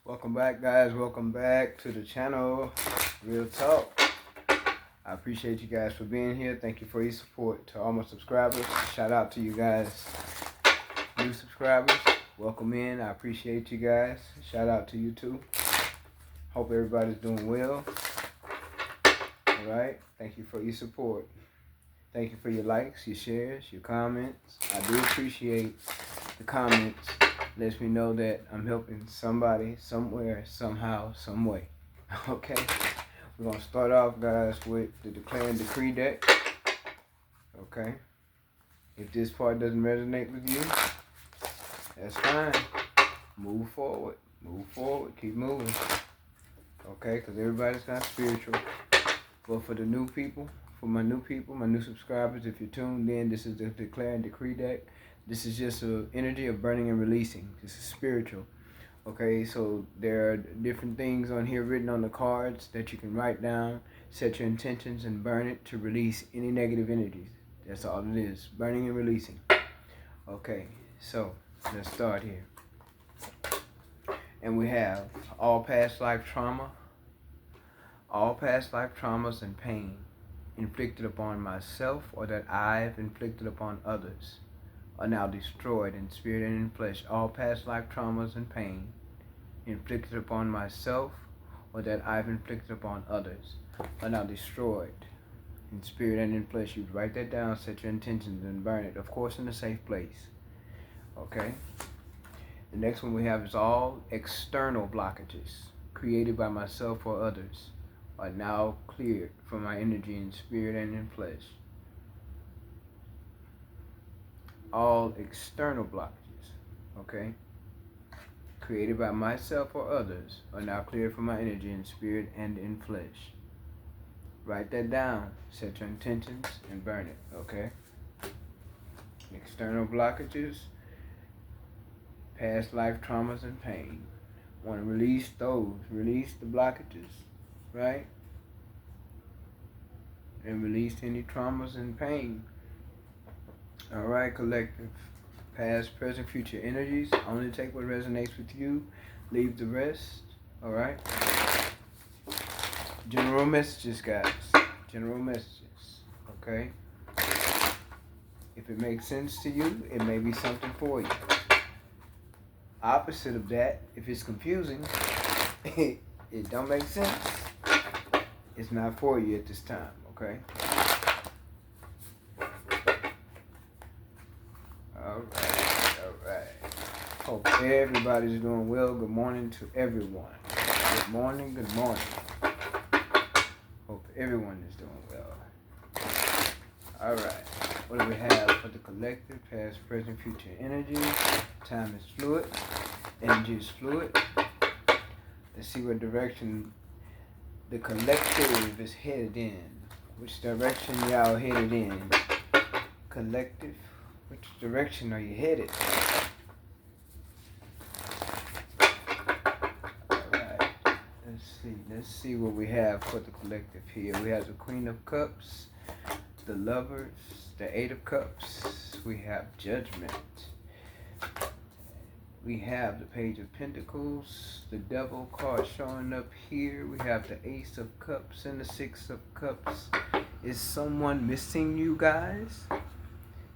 Welcome back, guys. Welcome back to the channel. Real Talk. I appreciate you guys for being here. Thank you for your support. To all my subscribers, shout out to you guys. New subscribers, welcome in. I appreciate you guys. Shout out to you too. Hope everybody's doing well. All right. Thank you for your support. Thank you for your likes, your shares, your comments. I do appreciate the comments. Lets me know that I'm helping somebody, somewhere, somehow, some way. Okay? We're going to start off, guys, with the Declare and Decree deck. Okay? If this part doesn't resonate with you, that's fine. Move forward. Move forward. Keep moving. Okay? Because everybody's not spiritual. But for the new people, my new subscribers, if you're tuned in, this is the Declare and Decree deck. This is just an energy of burning and releasing. This is spiritual. Okay, so there are different things on here written on the cards that you can write down, set your intentions, and burn it to release any negative energies. That's all it is, burning and releasing. Okay, so let's start here. And we have all past life trauma, all past life traumas and pain inflicted upon myself or that I've inflicted upon others are now destroyed in spirit and in flesh. All past life traumas and pain inflicted upon myself or that I've inflicted upon others are now destroyed in spirit and in flesh. You write that down, set your intentions, and burn it. Of course, in a safe place. Okay? The next one we have is all external blockages created by myself or others are now cleared from my energy in spirit and in flesh. All external blockages, okay, created by myself or others are now cleared from my energy in spirit and in flesh. Write that down, set your intentions, and burn it, okay? External blockages, past life traumas and pain. Want to release those, release the blockages, right? And release any traumas and pain. All right, collective. Past, present, future energies. Only take what resonates with you. Leave the rest. All right. General messages, guys. General messages. Okay. If it makes sense to you, it may be something for you. Opposite of that, if it's confusing, it don't make sense, it's not for you at this time. Okay. All right. Hope everybody's doing well. Good morning to everyone. Good morning. Hope everyone is doing well. All right. What do we have for the collective? Past, present, future energy. Time is fluid. Energy is fluid. Let's see what direction the collective is headed in. Which direction y'all headed in? Collective. Which direction are you headed? Alright. Let's see what we have for the collective here. We have the Queen of Cups, the Lovers, the Eight of Cups. We have Judgment. We have the Page of Pentacles, the Devil card showing up here. We have the Ace of Cups and the Six of Cups. Is someone missing you guys?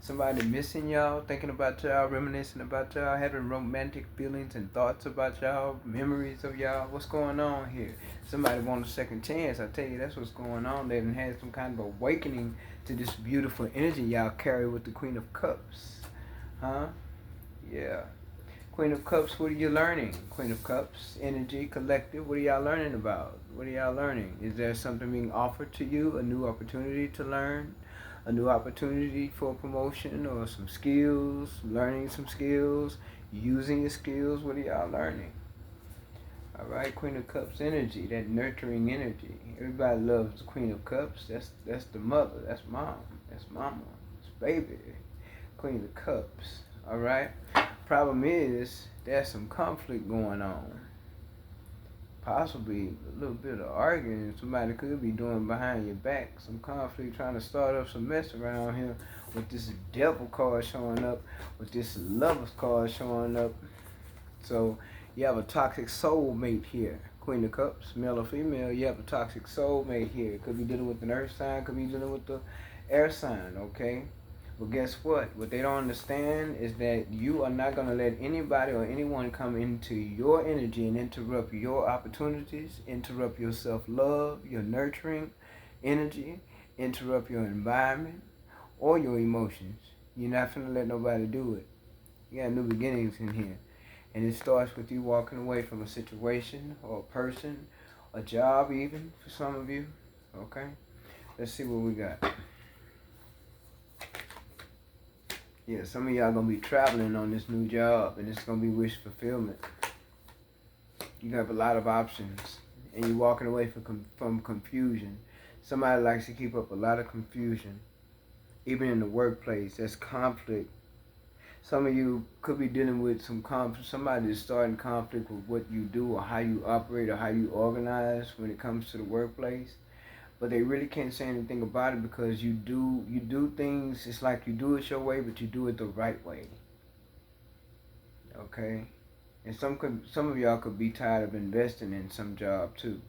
Somebody missing y'all, thinking about y'all, reminiscing about y'all, having romantic feelings and thoughts about y'all, memories of y'all. What's going on here? Somebody want a second chance. I tell you, that's what's going on. They done had some kind of awakening to this beautiful energy y'all carry with the Queen of Cups. Huh? Yeah. Queen of Cups, what are you learning? Queen of Cups, energy, collective, what are y'all learning about? What are y'all learning? Is there something being offered to you, a new opportunity to learn? A new opportunity for promotion or some skills, learning some skills, using your skills? What are y'all learning? All right, Queen of Cups energy, that nurturing energy. Everybody loves the Queen of Cups. That's the mother. That's mom. That's mama. That's baby. Queen of Cups. All right. Problem is, there's some conflict going on. Possibly a little bit of arguing somebody could be doing behind your back. Some conflict, trying to start up some mess around here with this Devil card showing up, with this Lovers card showing up. So You have a toxic soulmate here. Queen of Cups, male or female, you have a toxic soulmate here. Could be dealing with an earth sign, could be dealing with the air sign, okay? Well, guess what? What they don't understand is that you are not going to let anybody or anyone come into your energy and interrupt your opportunities, interrupt your self-love, your nurturing energy, interrupt your environment or your emotions. You're not going to let nobody do it. You got new beginnings in here. And it starts with you walking away from a situation or a person, a job even for some of you. Okay? Let's see what we got. Yeah, some of y'all gonna be traveling on this new job and it's gonna be wish fulfillment. You have a lot of options and you're walking away from confusion. Somebody likes to keep up a lot of confusion. Even in the workplace, there's conflict. Some of you could be dealing with some conflict. Somebody is starting conflict with what you do or how you operate or how you organize when it comes to the workplace. But they really can't say anything about it because you do things. It's like you do it your way, but you do it the right way. Okay, and some of y'all could be tired of investing in some job too.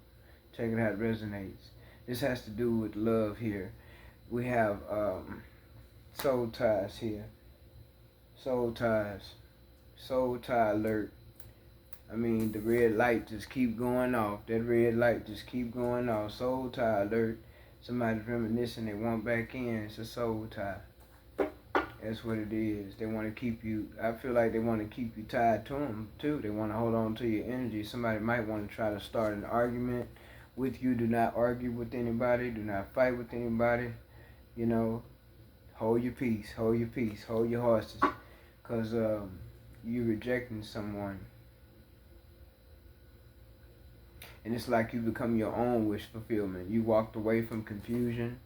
Check it out, it resonates. This has to do with love here. We have soul ties here. Soul ties. Soul tie alert. I mean, the red light just keep going off. That red light just keep going off. Soul tie alert. Somebody's reminiscing, they want back in. It's a soul tie. That's what it is. They want to keep you, I feel like they want to keep you tied to them too. They want to hold on to your energy. Somebody might want to try to start an argument with you. Do not argue with anybody. Do not fight with anybody. You know, hold your peace. Hold your peace. Hold your horses. Because you're rejecting someone. And it's like you become your own wish fulfillment. You walked away from confusion.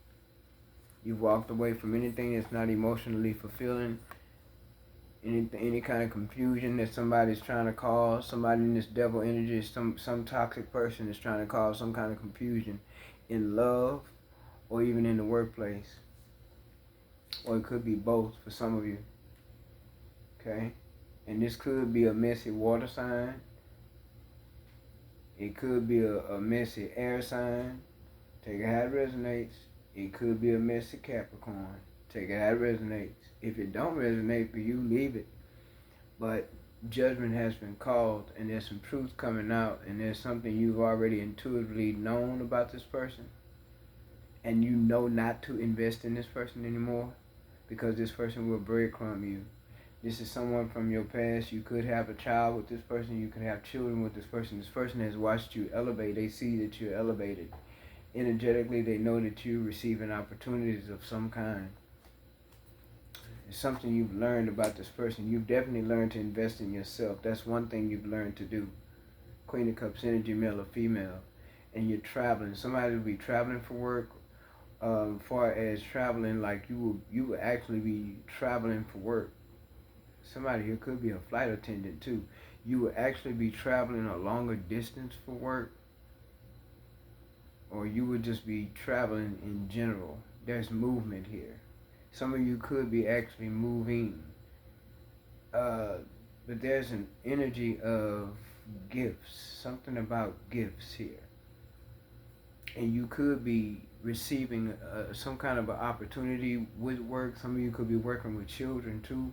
You walked away from anything that's not emotionally fulfilling. Any kind of confusion that somebody's trying to cause. Somebody in this devil energy, some toxic person is trying to cause some kind of confusion in love or even in the workplace. Or it could be both for some of you. Okay? And this could be a messy water sign. It could be a messy air sign. Take it how it resonates. It could be a messy Capricorn. Take it how it resonates. If it don't resonate for you, leave it. But judgment has been called and there's some truth coming out and there's something you've already intuitively known about this person. And you know not to invest in this person anymore because this person will breadcrumb you. This is someone from your past. You could have a child with this person. You could have children with this person. This person has watched you elevate. They see that you're elevated. Energetically, they know that you're receiving opportunities of some kind. It's something you've learned about this person. You've definitely learned to invest in yourself. That's one thing you've learned to do. Queen of Cups energy, male or female. And you're traveling. Somebody will be traveling for work. Far as traveling, like you will actually be traveling for work. Somebody here could be a flight attendant too. You will actually be traveling a longer distance for work. Or you would just be traveling in general. There's movement here. Some of you could be actually moving. But there's an energy of gifts. Something about gifts here. And you could be receiving some kind of an opportunity with work. Some of you could be working with children too.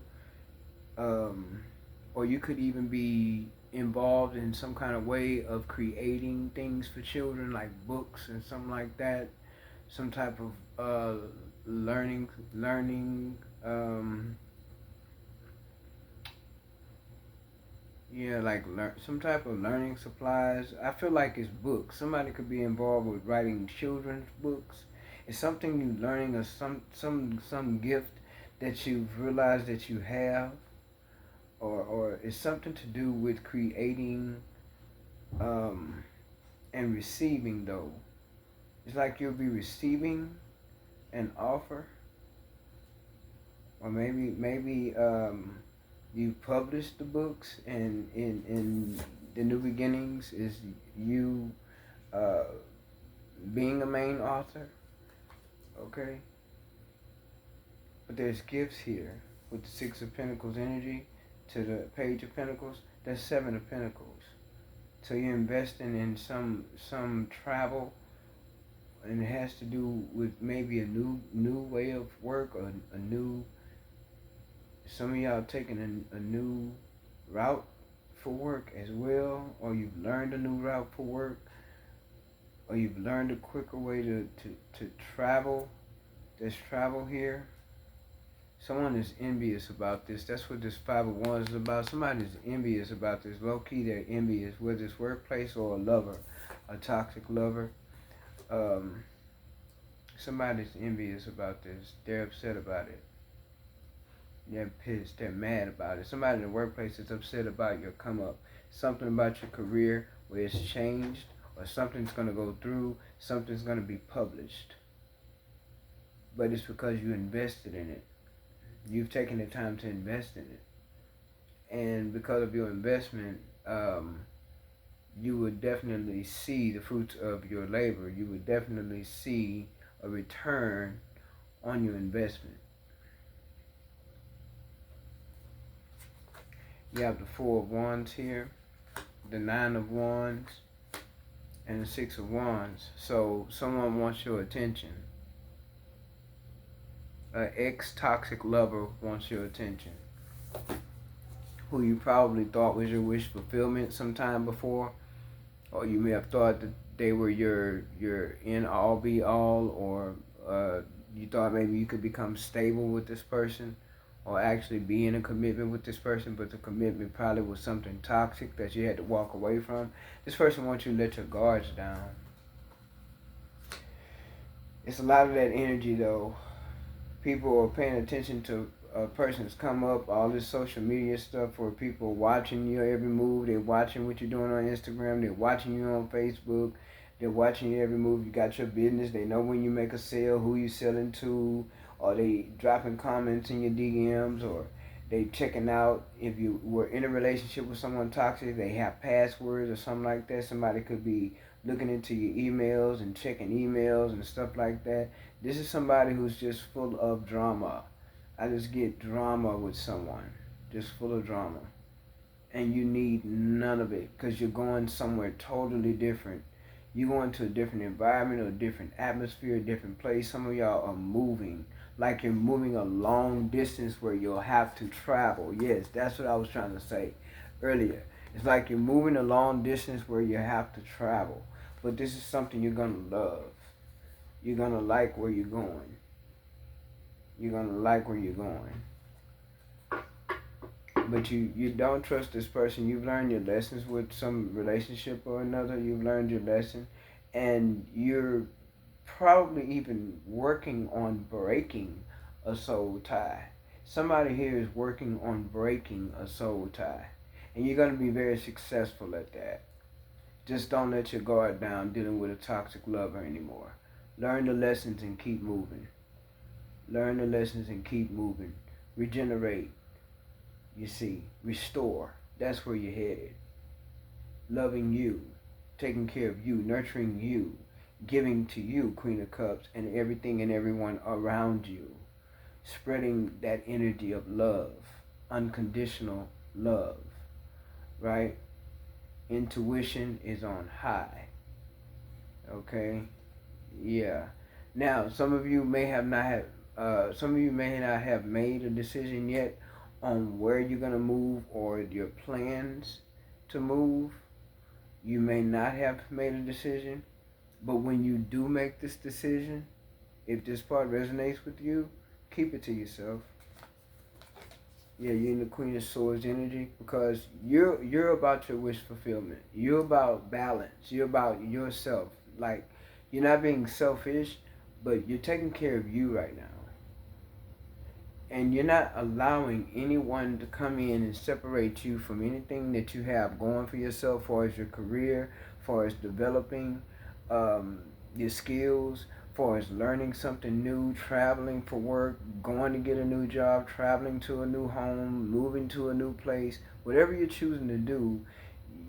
Or you could even be involved in some kind of way of creating things for children, like books and something like that. Some type of learning, some type of learning supplies. I feel like it's books. Somebody could be involved with writing children's books. It's something you're learning, or some gift that you've realized that you have. Or it's something to do with creating and receiving though. It's like you'll be receiving an offer, or maybe you published the books, and in the new beginnings is you being a main author. Okay, but there's gifts here with the Six of Pentacles energy to the Page of Pentacles. There's Seven of Pentacles. So you're investing in some travel, and it has to do with maybe a new way of work, or a new. Some of y'all taking a new route for work as well, or you've learned a new route for work, or you've learned a quicker way to travel. There's travel here. Someone is envious about this. That's what this 501 is about. Somebody's envious about this. Low key, they're envious, whether it's workplace or a lover, a toxic lover. Um, Somebody's envious about this. They're upset about it. They're pissed. They're mad about it. Somebody in the workplace is upset about your come up. Something about your career where it's changed, or something's going to go through, something's going to be published. But it's because you invested in it. You've taken the time to invest in it. And because of your investment, you would definitely see the fruits of your labor. You would definitely see a return on your investment. You have the 4 of Wands here, the 9 of Wands, and the 6 of Wands. So someone wants your attention. An ex-toxic lover wants your attention, who you probably thought was your wish fulfillment sometime before, or you may have thought that they were your end all be all, or you thought maybe you could become stable with this person, or actually be in a commitment with this person, but the commitment probably was something toxic that you had to walk away from. This person wants you to let your guards down. It's a lot of that energy though. People are paying attention to a person's come up, all this social media stuff where people watching your every move. They're watching what you're doing on Instagram. They're watching you on Facebook. They're watching your every move. You got your business. They know when you make a sale, who you selling to, or they dropping comments in your DMs, or they checking out if you were in a relationship with someone toxic. They have passwords or something like that. Somebody could be looking into your emails and checking emails and stuff like that. This is somebody who's just full of drama. I just get drama with someone, just full of drama. And you need none of it because you're going somewhere totally different. You're going to a different environment, or a different atmosphere, a different place. Some of y'all are moving, like you're moving a long distance where you'll have to travel. Yes, that's what I was trying to say earlier. It's like you're moving a long distance where you have to travel. But this is something you're going to love. You're going to like where you're going. You're going to like where you're going. But you don't trust this person. You've learned your lessons with some relationship or another. You've learned your lesson. And you're probably even working on breaking a soul tie. Somebody here is working on breaking a soul tie. And you're going to be very successful at that. Just don't let your guard down dealing with a toxic lover anymore. Learn the lessons and keep moving. Learn the lessons and keep moving. Regenerate. You see, restore. That's where you're headed. Loving you, taking care of you, nurturing you, giving to you, Queen of Cups, and everything and everyone around you. Spreading that energy of love, unconditional love, right? Intuition is on high. Okay? Yeah. Now, some of you may not have made a decision yet on where you're going to move, or your plans to move. You may not have made a decision, but when you do make this decision, if this part resonates with you, keep it to yourself. Yeah, you're in the Queen of Swords energy, because you're about your wish fulfillment. You're about balance. You're about yourself. Like, you're not being selfish, but you're taking care of you right now. And you're not allowing anyone to come in and separate you from anything that you have going for yourself, as far as your career, as far as developing your skills, as far as learning something new, traveling for work, going to get a new job, traveling to a new home, moving to a new place. Whatever you're choosing to do,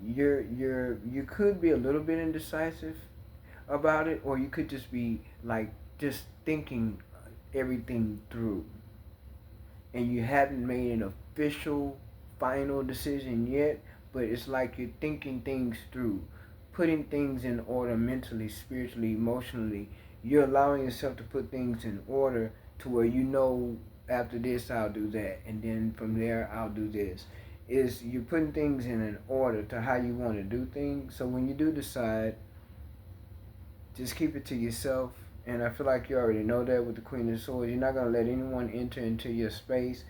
you could be a little bit indecisive about it, or you could just be like just thinking everything through. And you haven't made an official final decision yet, but it's like you're thinking things through, putting things in order mentally, spiritually, emotionally. You're allowing yourself to put things in order to where you know after this I'll do that, and then from there I'll do this. Is you're putting things in an order to how you want to do things. So when you do decide, just keep it to yourself. And I feel like you already know that with the Queen of Swords. You're not going to let anyone enter into your space.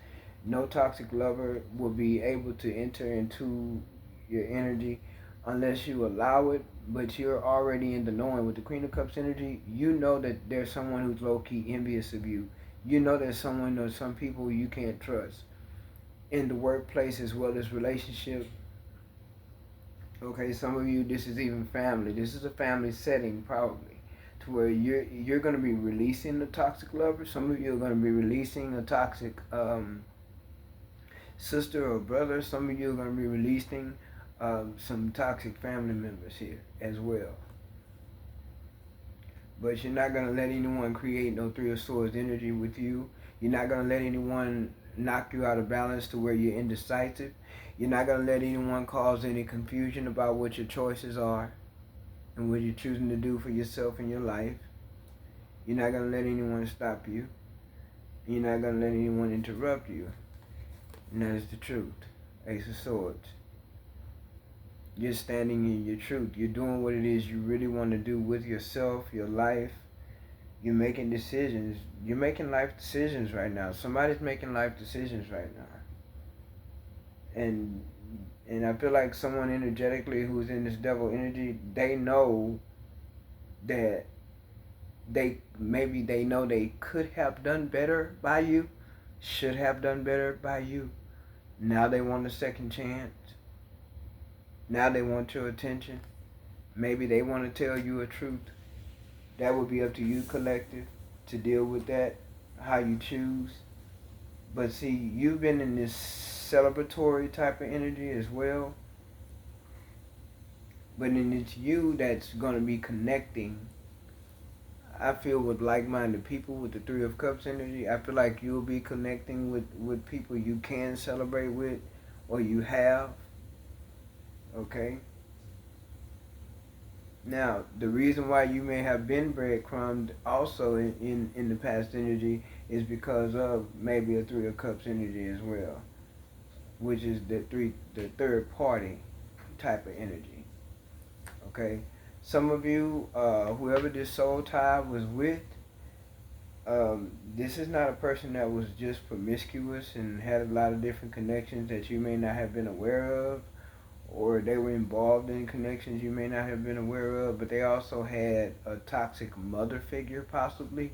No toxic lover will be able to enter into your energy unless you allow it. But you're already in the knowing. With the Queen of Cups energy, you know that there's someone who's low-key envious of you. You know there's someone or some people you can't trust. In the workplace as well as relationship. Okay, some of you, this is even family. This is a family setting probably. To where you're going to be releasing the toxic lover. Some of you are going to be releasing a toxic sister or brother. Some of you are going to be releasing some toxic family members here as well. But you're not going to let anyone create no Three of Swords energy with you. You're not going to let anyone knock you out of balance to where you're indecisive. You're not going to let anyone cause any confusion about what your choices are and what you're choosing to do for yourself in your life. You're not going to let anyone stop you. You're not going to let anyone interrupt you. And that is the truth. Ace of Swords. You're standing in your truth. You're doing what it is you really want to do with yourself, your life. You're making decisions. You're making life decisions right now. Somebody's making life decisions right now. And I feel like someone energetically who's in this devil energy, they know that they know they could have done better by you, should have done better by you. Now they want a second chance. Now they want your attention. Maybe they want to tell you a truth. That would be up to you, collective, to deal with that, how you choose. But see, you've been in this celebratory type of energy as well. But then it's you that's going to be connecting, I feel, with like-minded people with the Three of Cups energy. I feel like you'll be connecting with people you can celebrate with or you have. Okay? Now, the reason why you may have been breadcrumbed also in the past energy is because of maybe a Three of Cups energy as well, which is the third party type of energy. Okay? Some of you, whoever this soul tie was with, this is not a person that was just promiscuous and had a lot of different connections that you may not have been aware of, or they were involved in connections you may not have been aware of, but they also had a toxic mother figure possibly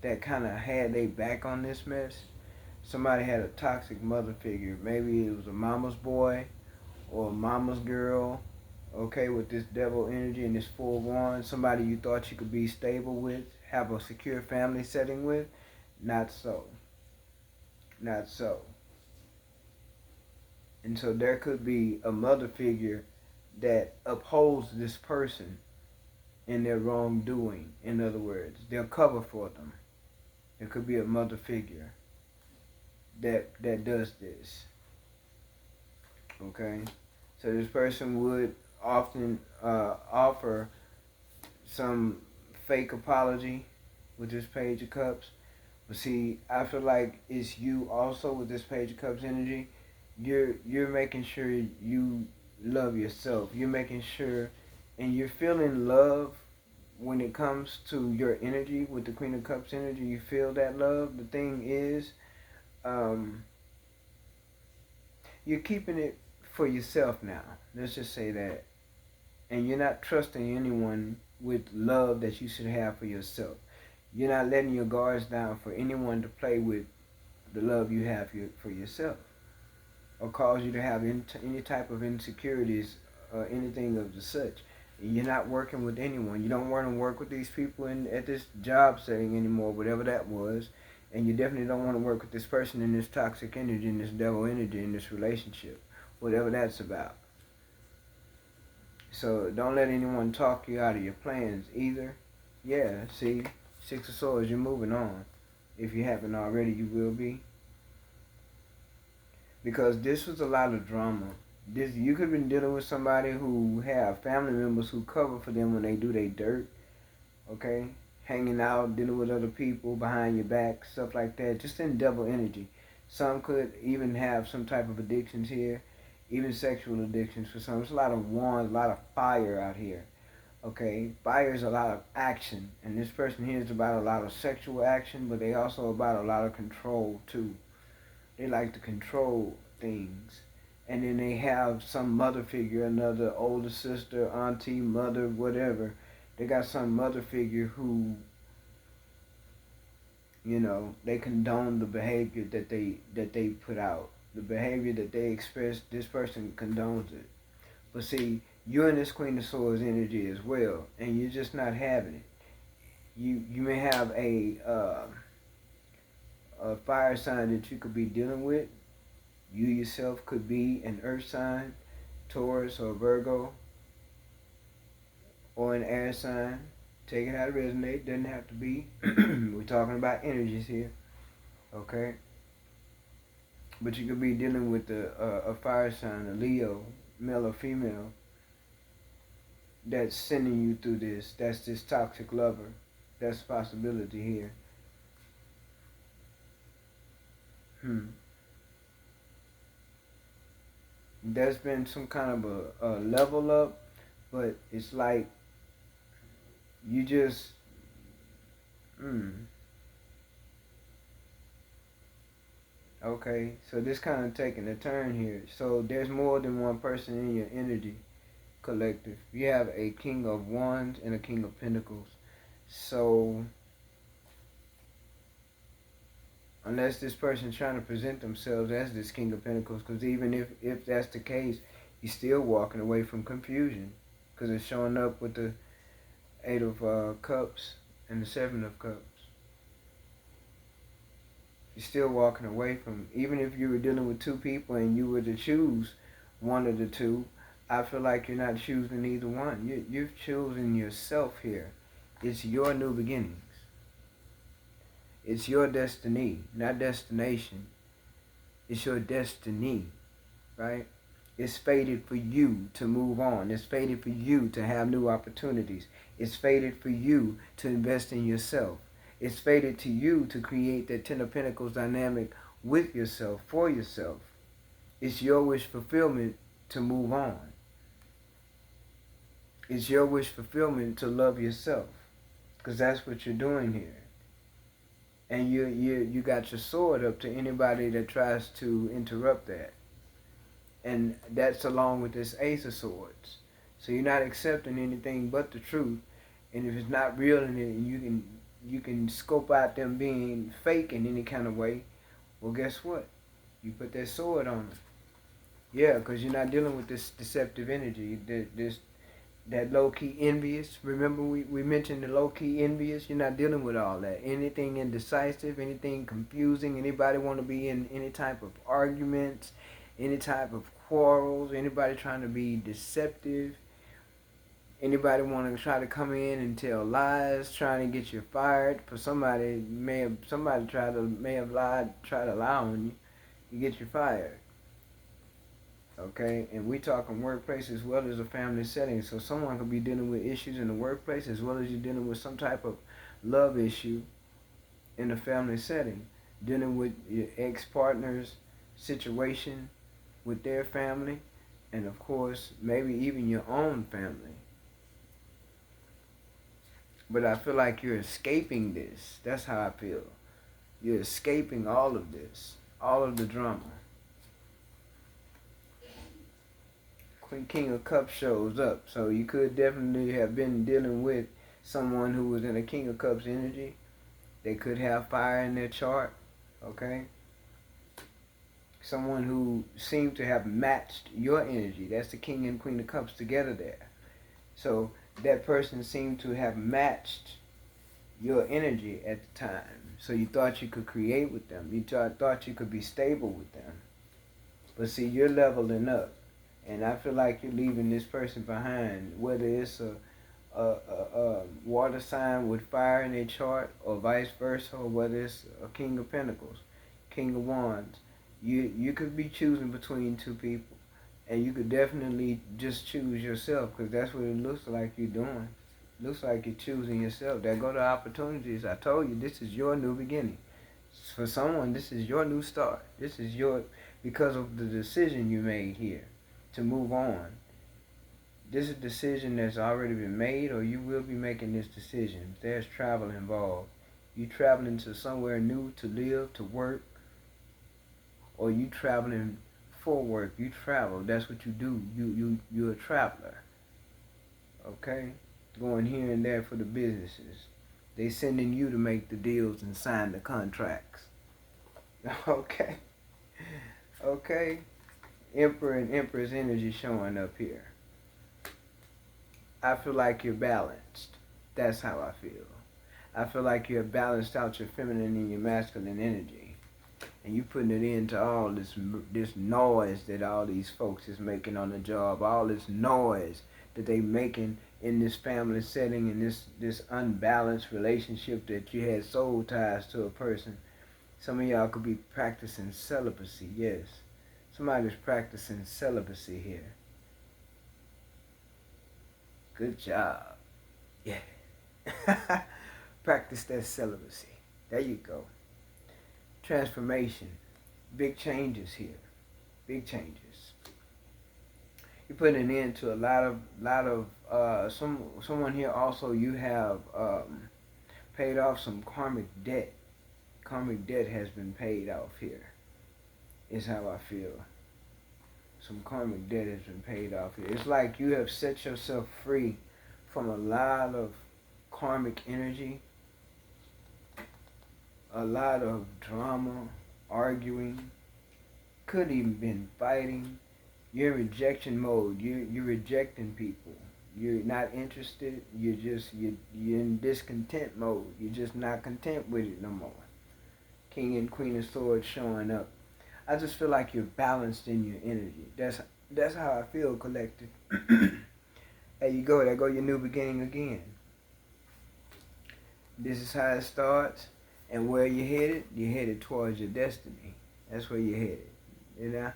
that kind of had their back on this mess. Somebody had a toxic mother figure. Maybe it was a mama's boy or a mama's girl, okay, with this devil energy and this Four of Wands. Somebody you thought you could be stable with, have a secure family setting with. Not so. Not so. And so there could be a mother figure that upholds this person in their wrongdoing. In other words, they'll cover for them. There could be a mother figure that does this. Okay? So this person would often offer some fake apology with this Page of Cups. But see, I feel like it's you also with this Page of Cups energy. You're making sure you love yourself. You're making sure, and you're feeling love when it comes to your energy with the Queen of Cups energy. You feel that love. The thing is, you're keeping it for yourself now. Let's just say that. And you're not trusting anyone with love that you should have for yourself. You're not letting your guards down for anyone to play with the love you have for yourself, or cause you to have any type of insecurities or anything of the such. You're not working with anyone. You don't want to work with these people at this job setting anymore, whatever that was. And you definitely don't want to work with this person in this toxic energy, in this devil energy, in this relationship, whatever that's about. So don't let anyone talk you out of your plans either. Yeah, see, Six of Swords, you're moving on. If you haven't already, you will be. Because this was a lot of drama. this you could have been dealing with somebody who have family members who cover for them when they do their dirt, okay? Hanging out, dealing with other people behind your back, stuff like that, just in devil energy. Some could even have some type of addictions here, even sexual addictions for some. There's a lot of wands, a lot of fire out here, okay? Fire is a lot of action, and this person here is about a lot of sexual action, but they also about a lot of control too. They like to control things. And then they have some mother figure, another older sister, auntie, mother, whatever. They got some mother figure who, you know, they condone the behavior that they put out. The behavior that they express, this person condones it. But see, you're in this Queen of Swords energy as well, and you're just not having it. You may have a fire sign that you could be dealing with. You yourself could be an earth sign, Taurus or Virgo, or an air sign. Take it how it resonates. Doesn't have to be. We're talking about energies here, okay? But you could be dealing with a fire sign, a Leo, male or female, that's sending you through this. That's this toxic lover. That's a possibility here. There's been some kind of a level up, but it's like you just okay, so this kind of taking a turn here. So there's more than one person in your energy collective. You have a King of Wands and a King of Pentacles. So unless this person's trying to present themselves as this King of Pentacles, because even if that's the case, you're still walking away from confusion, because it's showing up with the Eight of Cups and the Seven of Cups. You're still walking away from, even if you were dealing with two people and you were to choose one of the two, I feel like you're not choosing either one. You've chosen yourself here. It's your new beginnings. It's your destiny, not destination. It's your destiny, right? It's fated for you to move on. It's fated for you to have new opportunities. It's fated for you to invest in yourself. It's fated to you to create that Ten of Pentacles dynamic with yourself, for yourself. It's your wish fulfillment to move on. It's your wish fulfillment to love yourself, because that's what you're doing here. And you got your sword up to anybody that tries to interrupt that. And that's along with this Ace of Swords. So you're not accepting anything but the truth. And if it's not real and you can scope out them being fake in any kind of way, well, guess what? You put that sword on them. Yeah, because you're not dealing with this deceptive energy, that low-key envious. Remember we mentioned the low-key envious? You're not dealing with all that. Anything indecisive, anything confusing, anybody want to be in any type of arguments, any type of quarrels, anybody trying to be deceptive, anybody want to try to come in and tell lies, trying to get you fired for somebody may have lied, tried to lie on you, you get you fired. Okay, and we talking workplace as well as a family setting. So someone could be dealing with issues in the workplace as well as you're dealing with some type of love issue in a family setting. Dealing with your ex-partner's situation with their family, and of course, maybe even your own family. But I feel like you're escaping this. That's how I feel. You're escaping all of this, all of the drama. King of Cups shows up. So you could definitely have been dealing with someone who was in a King of Cups energy. They could have fire in their chart, okay? Someone who seemed to have matched your energy. That's the King and Queen of Cups together there. So that person seemed to have matched your energy at the time. So you thought you could create with them. You thought you could be stable with them. But see, you're leveling up. And I feel like you're leaving this person behind, whether it's a water sign with fire in their chart or vice versa, or whether it's a King of Pentacles, King of Wands. You could be choosing between two people. And you could definitely just choose yourself, because that's what it looks like you're doing. Looks like you're choosing yourself. There go the opportunities. I told you, this is your new beginning. For someone, this is your new start. This is because of the decision you made here to move on. This is a decision that's already been made, or you will be making this decision. There's travel involved. You traveling to somewhere new to live, to work, or you traveling for work. You travel. That's what you do. You're a traveler. Okay? Going here and there for the businesses. They sending you to make the deals and sign the contracts. Okay? Okay? Emperor and Empress energy showing up here. I feel like you're balanced. That's how I feel. I feel like you're balanced out your feminine and your masculine energy. And you putting it into all this noise that all these folks is making on the job. All this noise that they making in this family setting, and this unbalanced relationship that you had soul ties to a person. Some of y'all could be practicing celibacy, yes. Somebody's practicing celibacy here. Good job. Yeah. Practice that celibacy. There you go. Transformation. Big changes here. Big changes. You're putting an end to a lot of someone here also, you have paid off some karmic debt. Karmic debt has been paid off here, is how I feel. Some karmic debt has been paid off here. It's like you have set yourself free from a lot of karmic energy, a lot of drama, arguing, could even been fighting. You're in rejection mode. You're rejecting people. You're not interested. You're in discontent mode. You're just not content with it no more. King and Queen of Swords showing up. I just feel like you're balanced in your energy. That's how I feel, collective. There you go. There go your new beginning again. This is how it starts, and where you're headed. You're headed towards your destiny. That's where you're headed. You know.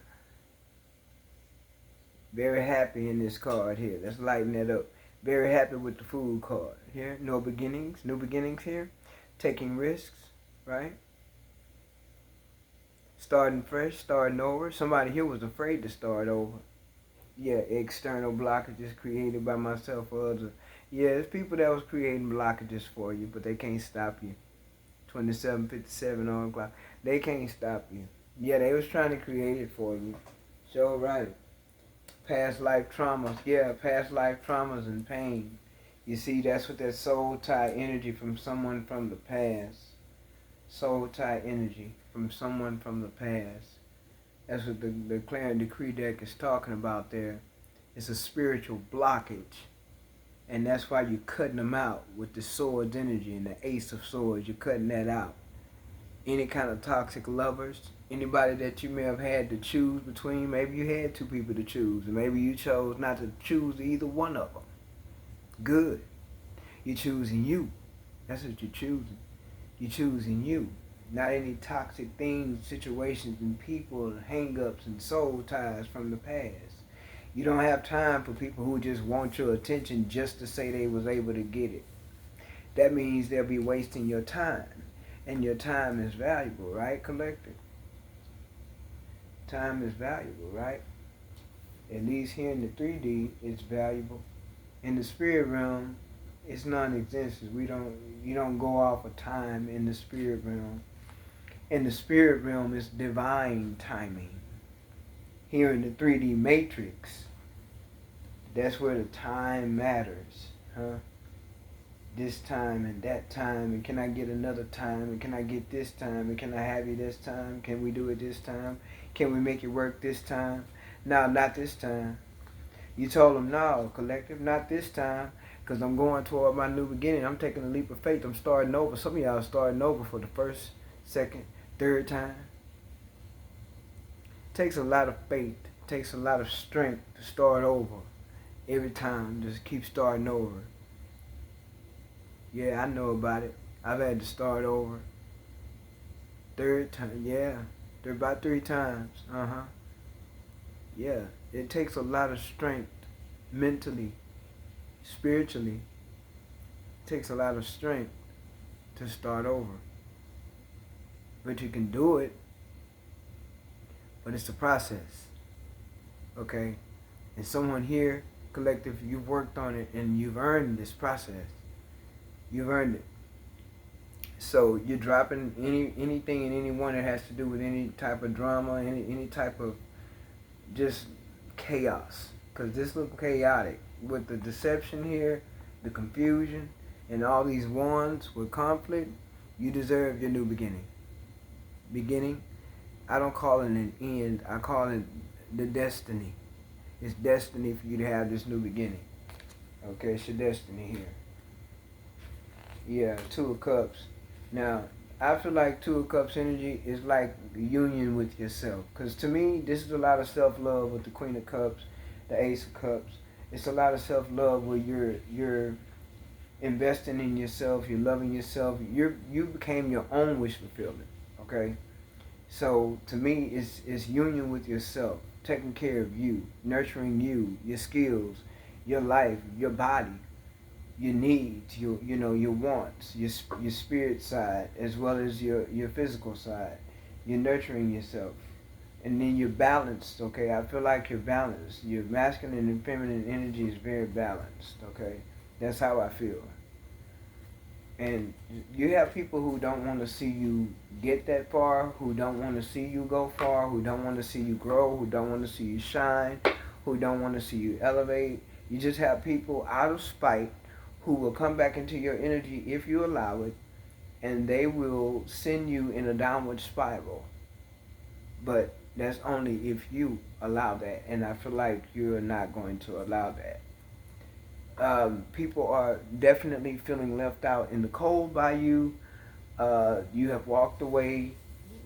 Very happy in this card here. Let's lighten that up. Very happy with the Fool card here. No beginnings. New beginnings here. Taking risks, right? Starting fresh, starting over. Somebody here was afraid to start over. Yeah, external blockages created by myself or others. Yeah, there's people that was creating blockages for you, but they can't stop you. 27:57 on clock. They can't stop you. Yeah, they was trying to create it for you. So right. Past life traumas. Yeah, past life traumas and pain. You see, that's what that soul tie energy from someone from the past. Soul tie energy from someone from the past. That's what the Declare and Decree deck is talking about there. It's a spiritual blockage. And that's why you're cutting them out with the Swords energy and the Ace of Swords. You're cutting that out. Any kind of toxic lovers, anybody that you may have had to choose between. Maybe you had two people to choose, and maybe you chose not to choose either one of them. Good. You're choosing you. That's what you're choosing. You're choosing you. Not any toxic things, situations, and people, hang-ups, and soul ties from the past. You don't have time for people who just want your attention just to say they was able to get it. That means they'll be wasting your time. And your time is valuable, right, collective? Time is valuable, right? At least here in the 3D, it's valuable. In the spirit realm, it's non-existent. You don't go off of time in the spirit realm. In the spirit realm, it's divine timing. Here in the 3D matrix, that's where the time matters, huh? This time and that time, and can I get another time, and can I get this time, and can I have you this time, can we do it this time, can we make it work this time? No, not this time. You told them, no, collective, not this time, because I'm going toward my new beginning. I'm taking a leap of faith. I'm starting over. Some of y'all are starting over for the first, second, third time. It takes a lot of faith. It takes a lot of strength to start over. Every time, just keep starting over. Yeah, I know about it. I've had to start over. Third time, yeah. They're about 3 times. Yeah. it takes a lot of strength mentally, spiritually. It takes a lot of strength to start over. But you can do it, but it's a process. Okay? And someone here, collective, you've worked on it and you've earned this process. You've earned it. So you're dropping anything and anyone that has to do with any type of drama, any type of just chaos. Because this looks chaotic. With the deception here, the confusion, and all these wands with conflict, you deserve your new beginning. Beginning, I don't call it an end. I call it the destiny. It's destiny for you to have this new beginning. Okay, it's your destiny here. Yeah, Two of Cups. Now, I feel like Two of Cups energy is like the union with yourself. Because to me, this is a lot of self-love with the Queen of Cups, the Ace of Cups. It's a lot of self-love where you're investing in yourself, you're loving yourself. You became your own wish fulfillment. Okay? So to me, it's union with yourself, taking care of you, nurturing you, your skills, your life, your body, your needs, your wants, your spirit side, as well as your physical side. You're nurturing yourself, and then you're balanced. Okay, I feel like you're balanced. Your masculine and feminine energy is very balanced. Okay, that's how I feel. And you have people who don't want to see you get that far, who don't want to see you go far, who don't want to see you grow, who don't want to see you shine, who don't want to see you elevate. You just have people out of spite who will come back into your energy if you allow it, and they will send you in a downward spiral. But that's only if you allow that, and I feel like you're not going to allow that. People are definitely feeling left out in the cold by you. You have walked away,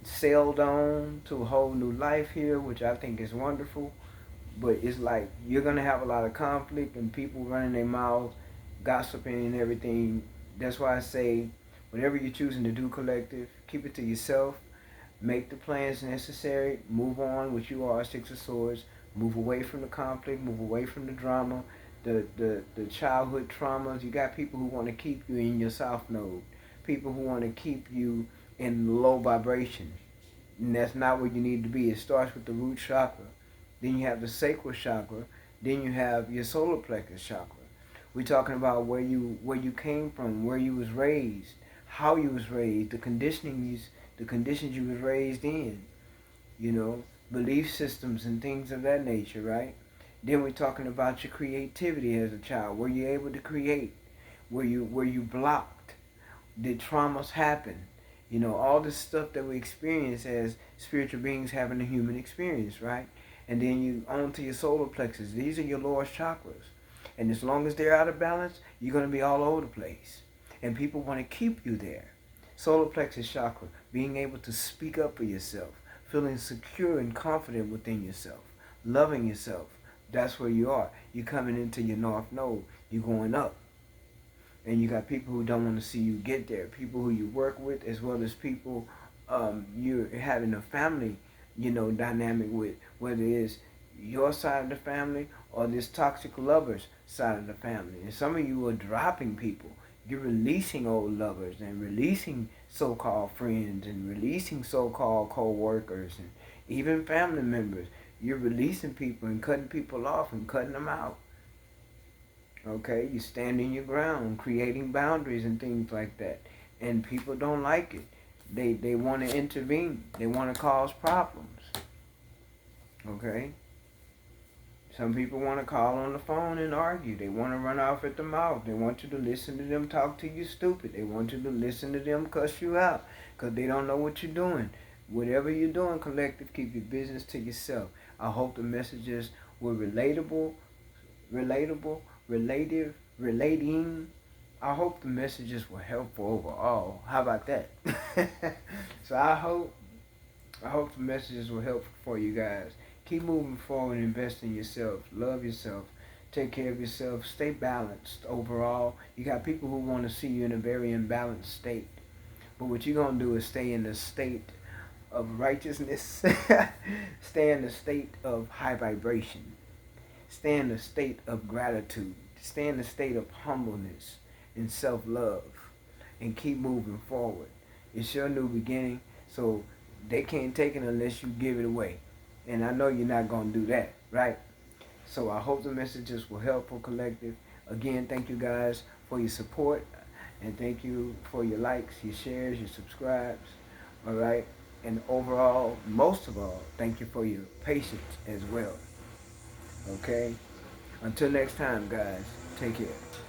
sailed on to a whole new life here, which I think is wonderful. But it's like you're going to have a lot of conflict and people running their mouths, gossiping and everything. That's why I say, whatever you're choosing to do, collective, keep it to yourself. Make the plans necessary. Move on, which you are, Six of Swords. Move away from the conflict. Move away from the drama. The childhood traumas. You got people who want to keep you in your south node. People who want to keep you in low vibration. And that's not where you need to be. It starts with the root chakra. Then you have the sacral chakra. Then you have your solar plexus chakra. We're talking about where you came from, where you was raised, how you was raised, the conditions you was raised in, belief systems and things of that nature, right? Then we're talking about your creativity as a child. Were you able to create? Were you blocked? Did traumas happen? All this stuff that we experience as spiritual beings having a human experience, right? And then you on to your solar plexus. These are your lowest chakras. And as long as they're out of balance, you're going to be all over the place. And people want to keep you there. Solar plexus chakra, being able to speak up for yourself, feeling secure and confident within yourself, loving yourself. That's where you are. You're coming into your north node. You're going up. And you got people who don't want to see you get there. People who you work with, as well as people you're having a family, dynamic with. Whether it's your side of the family or this toxic lover's side of the family. And some of you are dropping people. You're releasing old lovers and releasing so-called friends and releasing so-called co-workers and even family members. You're releasing people and cutting people off and cutting them out. Okay? You standing your ground, creating boundaries and things like that. And people don't like it. They want to intervene. They want to cause problems. Okay? Some people want to call on the phone and argue. They want to run off at the mouth. They want you to listen to them talk to you stupid. They want you to listen to them cuss you out because they don't know what you're doing. Whatever you're doing, collective, keep your business to yourself. I hope the messages were relatable, relative, relating. I hope the messages were helpful overall. How about that? So I hope the messages were helpful for you guys. Keep moving forward and invest in yourself. Love yourself. Take care of yourself. Stay balanced overall. You got people who want to see you in a very imbalanced state. But what you're going to do is stay in the state of righteousness. Stay in the state of high vibration. Stay in a state of gratitude. Stay in a state of humbleness and self-love. And keep moving forward. It's your new beginning, so they can't take it unless you give it away. And I know you're not going to do that, right? So I hope the messages were helpful, collective. Again, thank you guys for your support. And thank you for your likes, your shares, your subscribes. All right? And overall, most of all, thank you for your patience as well. Okay? Until next time, guys, take care.